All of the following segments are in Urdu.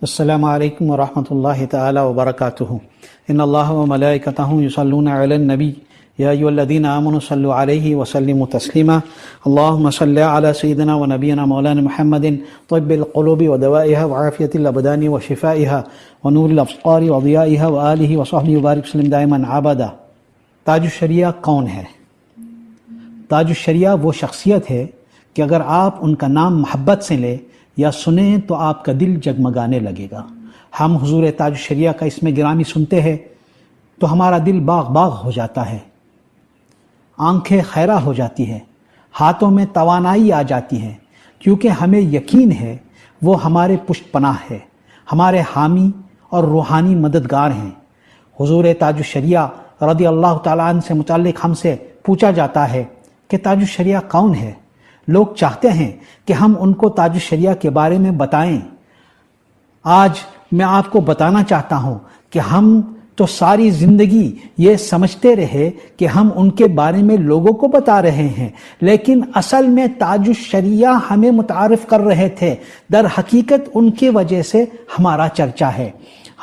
السلام علیکم ورحمۃ اللہ تعالی وبرکاتہ ان اللہ وملائکتہ یصلون علی النبی یا ایھا الذین آمنوا صلوا علیہ وسلموا تسلیما اللہم صل علی سیدنا ونبینا مولانا محمد طب القلوب ودوائها وعافیۃ الابدان وشفائها ونور الابصار وضیائها وآلہ وصحبہ وبارک وسلم دائما ابدا۔ تاج الشریعہ کون ہے؟ تاج الشریعہ وہ شخصیت ہے کہ اگر آپ ان کا نام محبت سے لیں یا سنیں تو آپ کا دل جگمگانے لگے گا۔ ہم حضور تاج الشریعہ کا اسم گرامی سنتے ہیں تو ہمارا دل باغ باغ ہو جاتا ہے، آنکھیں خیرہ ہو جاتی ہیں، ہاتھوں میں توانائی آ جاتی ہے، کیونکہ ہمیں یقین ہے وہ ہمارے پشت پناہ ہے، ہمارے حامی اور روحانی مددگار ہیں۔ حضور تاج الشریعہ رضی اللہ تعالیٰ عنہ سے متعلق ہم سے پوچھا جاتا ہے کہ تاج الشریعہ کون ہے؟ لوگ چاہتے ہیں کہ ہم ان کو تاج الشریعہ کے بارے میں بتائیں۔ آج میں آپ کو بتانا چاہتا ہوں کہ ہم تو ساری زندگی یہ سمجھتے رہے کہ ہم ان کے بارے میں لوگوں کو بتا رہے ہیں، لیکن اصل میں تاج الشریعہ ہمیں متعارف کر رہے تھے۔ در حقیقت ان کی وجہ سے ہمارا چرچا ہے۔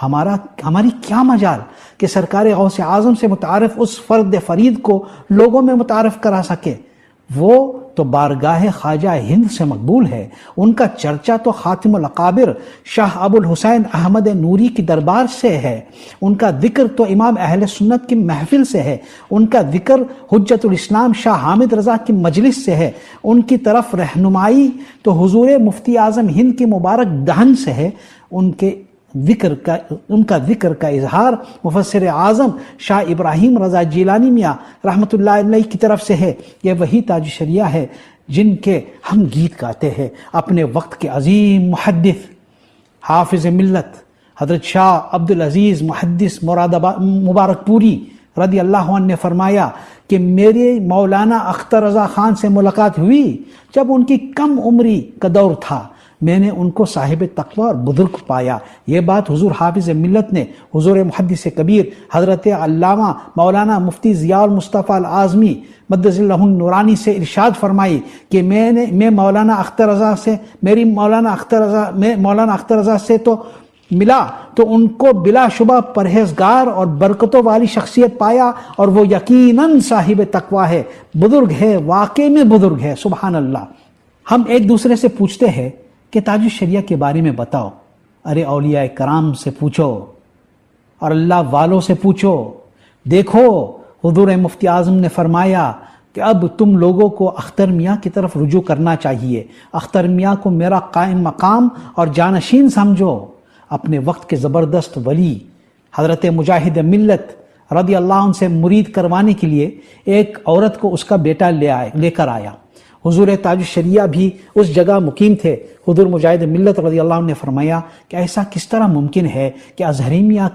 ہماری کیا مجال کہ سرکار غوث اعظم سے متعارف اس فرد فرید کو لوگوں میں متعارف کرا سکے؟ وہ تو بارگاہ خواجہ ہند سے مقبول ہے۔ ان کا چرچا تو خاتم الاکابر شاہ ابو الحسین احمد نوری کی دربار سے ہے، ان کا ذکر تو امام اہل سنت کی محفل سے ہے، ان کا ذکر حجت الاسلام شاہ حامد رضا کی مجلس سے ہے، ان کی طرف رہنمائی تو حضور مفتی اعظم ہند کی مبارک دہن سے ہے، ان کا ذکر کا اظہار مفسر اعظم شاہ ابراہیم رضا جیلانی میاں رحمۃ اللہ علیہ کی طرف سے ہے۔ یہ وہی تاج الشریعہ ہے جن کے ہم گیت گاتے ہیں۔ اپنے وقت کے عظیم محدث حافظ ملت حضرت شاہ عبدالعزیز محدث مبارک پوری رضی اللہ عنہ نے فرمایا کہ میرے مولانا اختر رضا خان سے ملاقات ہوئی جب ان کی کم عمری کا دور تھا، میں نے ان کو صاحب تقوی اور بزرگ پایا۔ یہ بات حضور حافظ ملت نے حضور محدث کبیر حضرت علامہ مولانا مفتی ضیاء المصطفیٰ العظمی مدظ اللہ النورانی سے ارشاد فرمائی کہ میں مولانا اختر رضا سے تو ملا تو ان کو بلا شبہ پرہیزگار اور برکتوں والی شخصیت پایا، اور وہ یقیناً صاحب تقوی ہے، بزرگ ہے، واقعی میں بزرگ ہے۔ سبحان اللہ۔ ہم ایک دوسرے سے پوچھتے ہیں کہ تاج الشریعہ کے بارے میں بتاؤ۔ ارے اولیاء کرام سے پوچھو اور اللہ والوں سے پوچھو۔ دیکھو حضور مفتی اعظم نے فرمایا کہ اب تم لوگوں کو اختر میاں کی طرف رجوع کرنا چاہیے، اختر میاں کو میرا قائم مقام اور جانشین سمجھو۔ اپنے وقت کے زبردست ولی حضرت مجاہد ملت رضی اللہ عنہ سے مرید کروانے کے لیے ایک عورت کو اس کا بیٹا لے کر آیا۔ حضور تاج الشریعہ بھی اس جگہ مقیم تھے۔ حضور مجاہد ملت رضی اللہ عنہ نے فرمایا کہ ایسا کس طرح ممکن ہے کہ اظہری میاں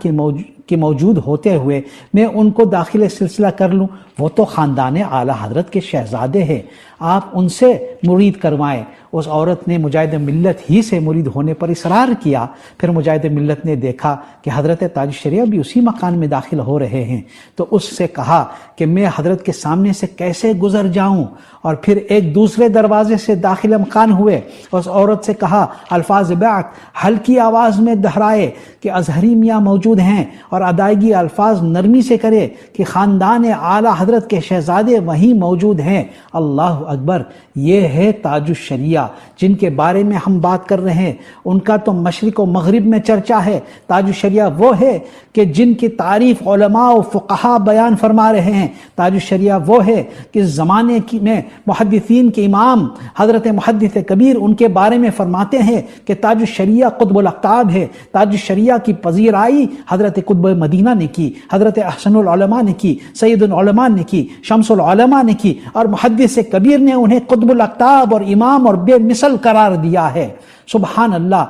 کے موجود ہوتے ہوئے میں ان کو داخل سلسلہ کر لوں؟ وہ تو خاندان اعلیٰ حضرت کے شہزادے ہیں، آپ ان سے مرید کروائیں۔ اس عورت نے مجاہد ملت ہی سے مرید ہونے پر اصرار کیا۔ پھر مجاہد ملت نے دیکھا کہ حضرت تاج الشریعہ بھی اسی مکان میں داخل ہو رہے ہیں، تو اس سے کہا کہ میں حضرت کے سامنے سے کیسے گزر جاؤں، اور پھر ایک دوسرے دروازے سے داخل مکان ہوئے۔ اس عورت سے کہا الفاظ بیعت ہلکی آواز میں دہرائے کہ اظہری میاں موجود ہیں، اور ادائیگی الفاظ نرمی سے کرے کہ خاندان اعلیٰ حضرت کے شہزادے وہیں موجود ہیں۔ اللہ اکبر۔ یہ ہے تاج الشریعہ جن کے بارے میں ہم بات کر رہے ہیں۔ ان کا تو مشرق و مغرب میں چرچا ہے۔ تاج الشریعہ وہ ہے کہ جن کی تعریف علماء و فقہاء بیان فرما رہے ہیں۔ تاج الشریعہ وہ ہے کہ اس زمانے میں محدثین کے امام حضرت محدث کبیر ان کے بارے میں فرماتے ہیں کہ تاج الشریعہ قطب الاقطاب ہے۔ تاج الشریعہ کی پذیرائی حضرت قطب مدینہ نے کی، حضرت احسن العلماء نے کی، سید العلماء نے کی، شمس العلماء نے کی، اور محدث کبیر نے انہیں قطب الاقطاب اور امام اور بے مثل قرار دیا ہے۔ سبحان اللہ۔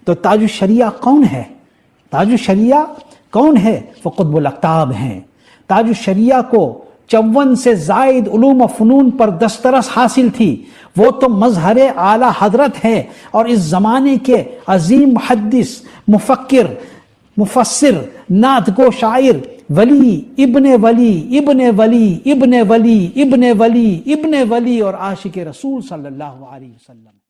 تو تاج الشریعہ کون ہے؟ تاج الشریعہ کون ہے؟ وہ قطب الاقطاب ہیں۔ تاج الشریعہ کو 54 سے زائد علوم و فنون پر دسترس حاصل تھی۔ وہ تو مظہر اعلیٰ حضرت ہے، اور اس زمانے کے عظیم محدث، مفکر، مفسر، نعت گو شاعر، ولی ابن ولی ابن ولی ابن ولی ابن ولی ابن ولی اور عاشق رسول صلی اللہ علیہ وسلم۔